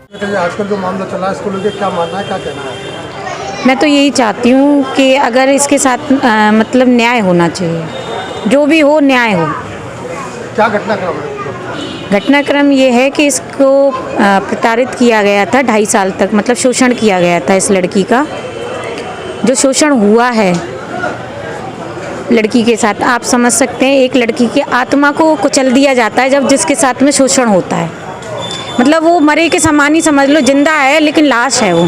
आजकल जो मामला चला है इसको लेकर क्या मानना है, क्या कहना है? मैं तो यही चाहती हूँ कि अगर इसके साथ मतलब न्याय होना चाहिए, जो भी हो न्याय हो। क्या घटनाक्रम है? घटनाक्रम ये है कि इसको प्रताड़ित किया गया था 2.5 साल तक, मतलब शोषण किया गया था इस लड़की का। जो शोषण हुआ है लड़की के साथ, आप समझ सकते हैं, एक लड़की की आत्मा को कुचल दिया जाता है जब जिसके साथ में शोषण होता है। मतलब वो मरे के समान ही समझ लो, जिंदा है लेकिन लाश है वो।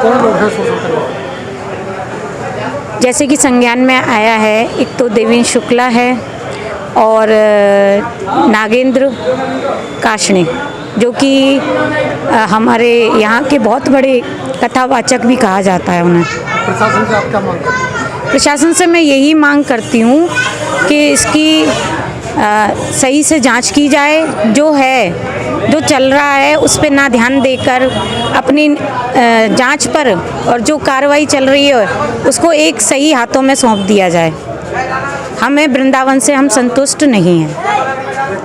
कौन लोग हैं शोषण करने वाले? जैसे कि संज्ञान में आया है, एक तो देवेंद्र शुक्ला है और नागेंद्र काशने, जो कि हमारे यहाँ के बहुत बड़े कथावाचक भी कहा जाता है उन्हें। प्रशासन से आप क्या मांग करते हैं? प्रशासन से मैं यही मांग करती हूँ कि इसकी सही से जांच की जाए। जो है, जो चल रहा है उस पे ना ध्यान देकर अपनी जांच पर, और जो कार्रवाई चल रही है उसको एक सही हाथों में सौंप दिया जाए। हमें वृंदावन से हम संतुष्ट नहीं हैं।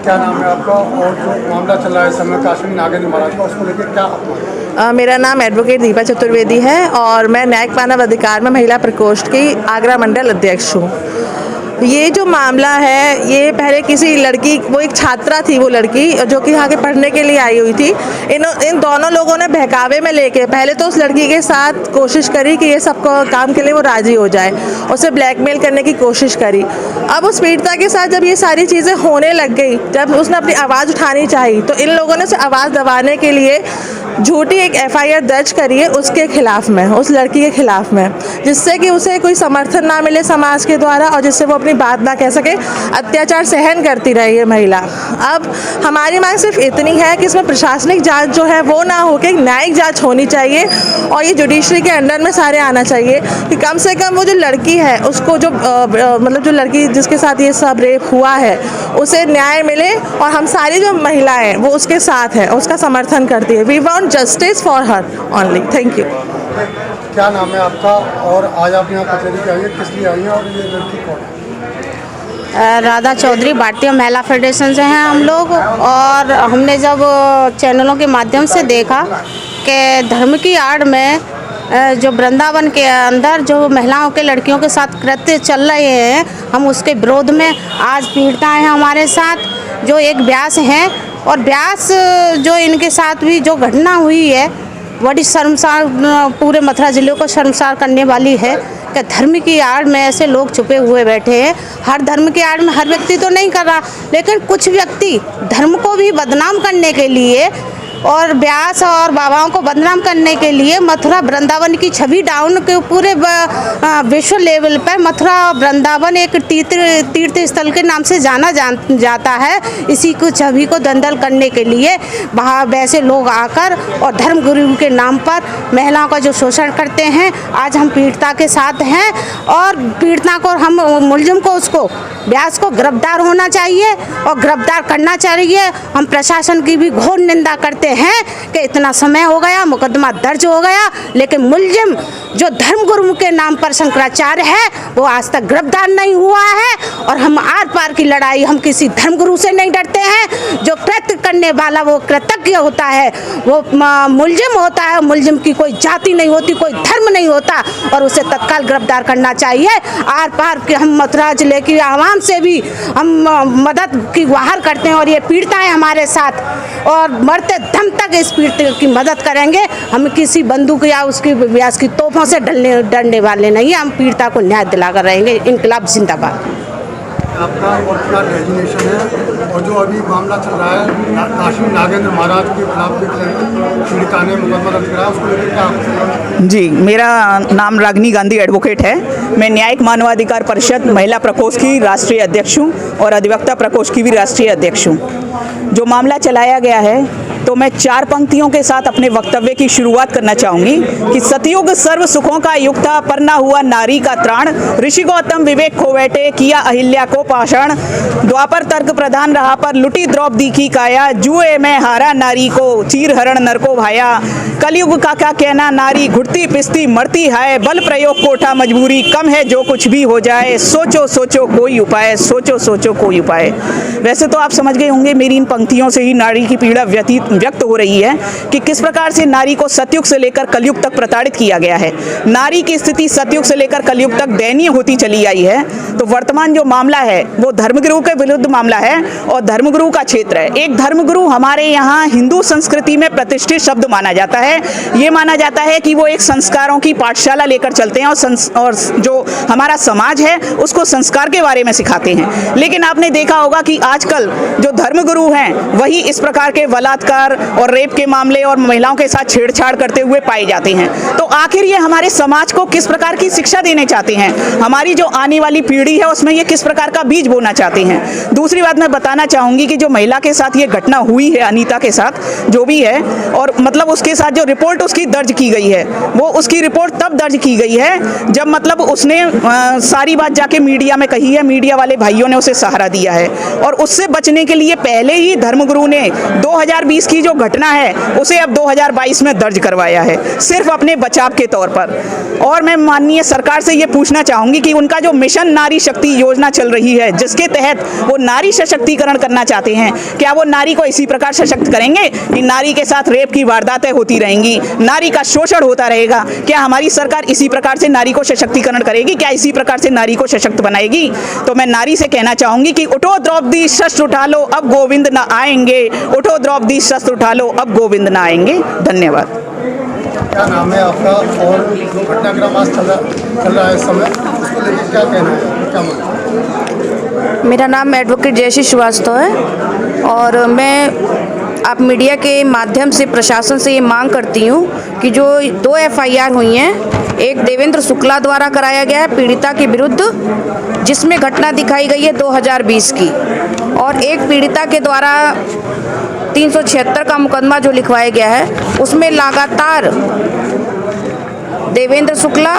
क्या नाम है आपका और जो मामला चल रहा है इस समय काश्मीर नागेंद्र महाराज का, उसको लेकर क्या? मेरा नाम एडवोकेट दीपा चतुर्वेदी है और मैं न्यायिक मानव अधिकार में महिला प्रकोष्ठ की आगरा मंडल अध्यक्ष हूँ। ये जो मामला है, ये पहले किसी लड़की, वो एक छात्रा थी, वो लड़की जो कि यहाँ के पढ़ने के लिए आई हुई थी। इन दोनों लोगों ने बहकावे में लेके पहले तो उस लड़की के साथ कोशिश करी कि ये सब काम के लिए वो राजी हो जाए, उसे ब्लैकमेल करने की कोशिश करी। अब उस पीड़िता के साथ जब ये सारी चीज़ें होने लग गई, जब उसने अपनी आवाज़ उठानी चाहिए, तो इन लोगों ने उसे आवाज़ दबाने के लिए झूठी एक FIR दर्ज करी है उसके खिलाफ में, उस लड़की के खिलाफ में, जिससे कि उसे कोई समर्थन ना मिले समाज के द्वारा और जिससे वो अपनी बात ना कह सके, अत्याचार सहन करती रही है महिला। अब हमारी मांग सिर्फ इतनी है कि इसमें प्रशासनिक जांच जो है वो ना होकर न्यायिक जांच होनी चाहिए और ये जुडिशरी के अंडर में सारे आना चाहिए कि कम से कम वो जो लड़की है उसको, जो मतलब जो लड़की जिसके साथ ये सब रेप हुआ है, उसे न्याय मिले और हम सारी जो महिलाएं वो उसके साथ है, उसका समर्थन करती है। We want justice for her only. Thank you. क्या नाम है आपका और आज आप यहाँ कचहरी पे आई है, किस लिए आई है और ये लड़की कौन है? राधा चौधरी, भारतीय महिला फेडरेशन से हैं हम लोग। और हमने जब चैनलों के माध्यम से देखा कि धर्म की आड़ में जो वृंदावन के अंदर जो महिलाओं के, लड़कियों के साथ कृत्य चल रहे हैं, हम उसके विरोध में आज पीड़िताएं हैं हमारे साथ, जो एक व्यास हैं। और व्यास जो इनके साथ भी जो घटना हुई है, बड़ी शर्मसार, पूरे मथुरा जिले को शर्मसार करने वाली है कि धर्म की आड़ में ऐसे लोग छुपे हुए बैठे हैं। हर धर्म की आड़ में हर व्यक्ति तो नहीं कर रहा, लेकिन कुछ व्यक्ति धर्म को भी बदनाम करने के लिए और व्यास और बाबाओं को बदनाम करने के लिए मथुरा वृंदावन की छवि डाउन के पूरे विश्व लेवल पर मथुरा वृंदावन एक तीर्थ स्थल के नाम से जाना जाता है। इसी को छवि को दंदल करने के लिए वहाँ वैसे लोग आकर और धर्म गुरु के नाम पर महिलाओं का जो शोषण करते हैं। आज हम पीड़िता के साथ हैं और पीड़िता को, हम मुलजिम को, उसको व्यास को गिरफ्तार होना चाहिए और गिरफ्तार करना चाहिए। हम प्रशासन की भी घोर निंदा करते हैं कि इतना समय हो गया, मुकदमा दर्ज हो गया, लेकिन मुलजिम जो धर्मगुरु के नाम पर शंकराचार्य है वो आज तक गिरफ्तार नहीं हुआ है। और हम आर पार की लड़ाई हम किसी धर्मगुरु से नहीं डरते हैं। जो कृत्य करने वाला वो कृतज्ञ होता है, वो मुलजिम होता है। मुलजिम की कोई जाति नहीं होती, कोई धर्म नहीं होता और उसे तत्काल गिरफ्तार करना चाहिए। आर पार के हम मथुरा जिले की आवाम से भी हम मदद की गुहार करते हैं और ये पीड़िताएं हमारे साथ और मरते दम तक इस पीड़ित की मदद करेंगे। हम किसी बंदूक या उसकी व्यास की तोपों से डरने वाले नहीं हैं। हम पीड़िता को न्याय दिलाकर रहेंगे। इनकलाब जिंदाबाद। आपका और क्या डेजिग्नेशन है और जो अभी मामला चल रहा है काशी नागेंद्र महाराज के खिलाफ पीड़िता ने मुकदमा दर्ज कराया, उसको लेकर क्या? जी, मेरा नाम रागिनी गांधी एडवोकेट है। मैं न्यायिक मानवाधिकार परिषद महिला प्रकोष्ठ की राष्ट्रीय अध्यक्ष हूँ और अधिवक्ता प्रकोष्ठ की भी राष्ट्रीय अध्यक्ष हूँ। जो मामला चलाया गया है, तो मैं 4 पंक्तियों के साथ अपने वक्तव्य की शुरुआत करना चाहूंगी कि सतयुग सर्व सुखों का युग था, पर ना हुआ नारी का त्राण। ऋषि गौतम विवेक खो बैठे, किया अहिल्या को पाषाण। द्वापर तर्क प्रधान रहा, पर लुटी द्रौपदी की काया। जुए में हारा नारी को, चीर हरण नर को भाया। कलयुग का क्या कहना, नारी घुटती पिसती मरती है। बल प्रयोग कोठा मजबूरी, कम है जो कुछ भी हो जाए। सोचो सोचो कोई उपाय, सोचो सोचो कोई उपाय। वैसे तो आप समझ गए होंगे मेरी इन पंक्तियों से ही नारी की पीड़ा व्यतीत व्यक्त हो रही है कि किस प्रकार से नारी को सतयुग से लेकर कलयुग तक प्रताड़ित किया गया है। नारी की स्थिति सतयुग से लेकर कलयुग तक दयनीय होती चली आई है। तो वर्तमान जो मामला है वो धर्मगुरु के विरुद्ध मामला है और धर्मगुरु का क्षेत्र है। एक धर्मगुरु हमारे यहाँ हिंदू संस्कृति में प्रतिष्ठित शब्द माना जाता है। ये माना जाता है कि वो एक संस्कारों की पाठशाला लेकर चलते हैं और जो हमारा समाज है उसको संस्कार के बारे में सिखाते हैं। लेकिन आपने देखा होगा कि आजकल जो धर्मगुरु हैं वही इस प्रकार के बलात्कार और रेप के मामले और महिलाओं के साथ छेड़छाड़ करते हुए पाए जाते हैं। तो आखिर ये हमारे समाज को किस प्रकार की शिक्षा देने चाहते हैं, हमारी जो आने वाली पीढ़ी है उसमें ये किस प्रकार का बीज बोना चाहते हैं। दूसरी बात मैं बताना चाहूँगी कि जो महिला के साथ ये घटना हुई है, अनीता के साथ जो भी है, और मतलब उसके साथ जो रिपोर्ट उसकी दर्ज की गई है वो उसकी रिपोर्ट तब दर्ज की गई है जब मतलब उसने सारी बात जाके मीडिया में कही है, मीडिया वाले भाइयों ने उसे सहारा दिया है। और उससे बचने के लिए पहले ही धर्मगुरु ने 2020 की जो घटना है उसे अब 2022 में दर्ज करवाया है, सिर्फ अपने बचाव के तौर पर। और मैं माननीय सरकार से ये पूछना चाहूँगी कि उनका जो मिशन नारी शक्ति योजना चल रही है जिसके तहत वो नारी सशक्तिकरण करना चाहते हैं, क्या वो नारी को इसी प्रकार सशक्त करेंगे कि नारी के साथ रेप की वारदातें होती रहेंगी, नारी का शोषण होता रहेगा? क्या हमारी सरकार इसी प्रकार से नारी को सशक्तिकरण करेगी? क्या इसी प्रकार से नारी को सशक्त बनाएगी? तो मैं नारी से कहना चाहूँगी कि उठो द्रौपदी शस्त्र उठा लो, अब गोविंद न आएंगे। उठो द्रौपदी शस्त्र उठा लो, अब गोविंद न आएंगे। धन्यवाद। क्या नाम है आपका और जो घटनाक्रम आज चल रहा है इस समय उसको लेकर क्या कहना है, क्या मानना? मेरा नाम एडवोकेट जयश्री श्रीवास्तव है और मैं आप मीडिया के माध्यम से प्रशासन से ये मांग करती हूँ कि जो 2 FIR हुई हैं, एक देवेंद्र शुक्ला द्वारा कराया गया है पीड़िता के विरुद्ध जिसमें घटना दिखाई गई है 2020 की, और एक पीड़िता के द्वारा 376 का मुकदमा जो लिखवाया गया है उसमें लगातार देवेंद्र शुक्ला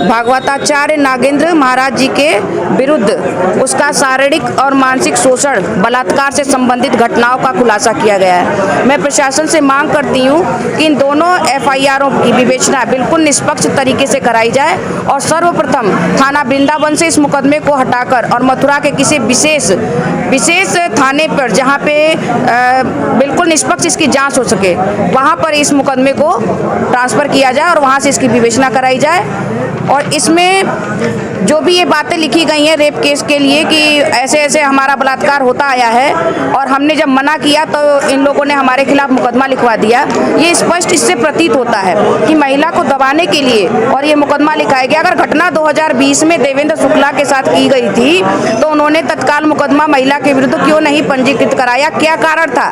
भागवताचार्य नागेंद्र महाराज जी के विरुद्ध उसका शारीरिक और मानसिक शोषण बलात्कार से संबंधित घटनाओं का खुलासा किया गया है। मैं प्रशासन से मांग करती हूं कि इन दोनों FIRों की विवेचना बिल्कुल निष्पक्ष तरीके से कराई जाए और सर्वप्रथम थाना वृंदावन से इस मुकदमे को हटाकर और मथुरा के किसी विशेष थाने पर जहां पे बिल्कुल निष्पक्ष इसकी जांच हो सके वहां पर इस मुकदमे को ट्रांसफ़र किया जाए और वहां से इसकी विवेचना कराई जाए। और इसमें जो भी ये बातें लिखी गई हैं रेप केस के लिए कि ऐसे ऐसे हमारा बलात्कार होता आया है और हमने जब मना किया तो इन लोगों ने हमारे खिलाफ मुकदमा लिखवा दिया, ये स्पष्ट इससे प्रतीत होता है कि महिला को दबाने के लिए और ये मुकदमा लिखाया गया। अगर घटना 2020 में देवेंद्र शुक्ला के साथ की गई थी तो उन्होंने तत्काल मुकदमा महिला के विरुद्ध क्यों नहीं पंजीकृत कराया, क्या कारण था?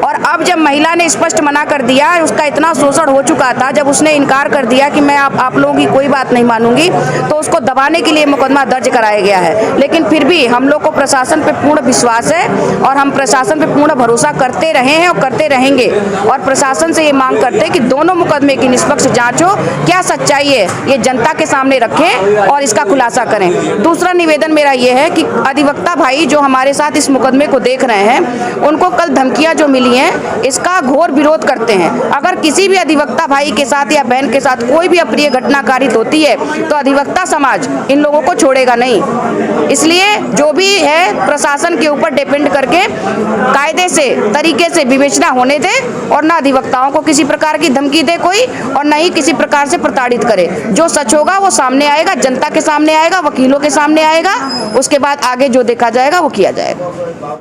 और अब जब महिला ने स्पष्ट मना कर दिया, उसका इतना शोषण हो चुका था, जब उसने इनकार कर दिया कि मैं आप लोगों की कोई बात नहीं मानूंगी, तो उसको दबाने के लिए मुकदमा दर्ज कराया गया है। लेकिन फिर भी हम लोग को प्रशासन पे पूर्ण विश्वास है और हम प्रशासन पे पूर्ण भरोसा करते रहे हैं और करते रहेंगे। और प्रशासन से ये मांग करते हैं कि दोनों मुकदमे की निष्पक्ष जांच हो, क्या सच्चाई है ये जनता के सामने रखें और इसका खुलासा करें। दूसरा निवेदन मेरा ये है कि अधिवक्ता भाई जो हमारे साथ इस मुकदमे को देख रहे हैं उनको कल धमकियाँ जो मिली हैं इसका घोर विरोध करते हैं। अगर किसी भी अधिवक्ता भाई के साथ या बहन के साथ कोई भी अप्रिय घटना कारित होती है तो अधिवक्ता समाज इन लोगों को छोड़ेगा नहीं। इसलिए जो भी है प्रशासन के ऊपर डिपेंड करके कायदे से तरीके से विवेचना होने दे और ना अधिवक्ताओं को किसी प्रकार की धमकी दे कोई और ना ही किसी प्रकार से प्रताड़ित करे। जो सच होगा वो सामने आएगा, जनता के सामने आएगा, वकीलों के सामने आएगा, उसके बाद आगे जो देखा जाएगा वो किया जाएगा।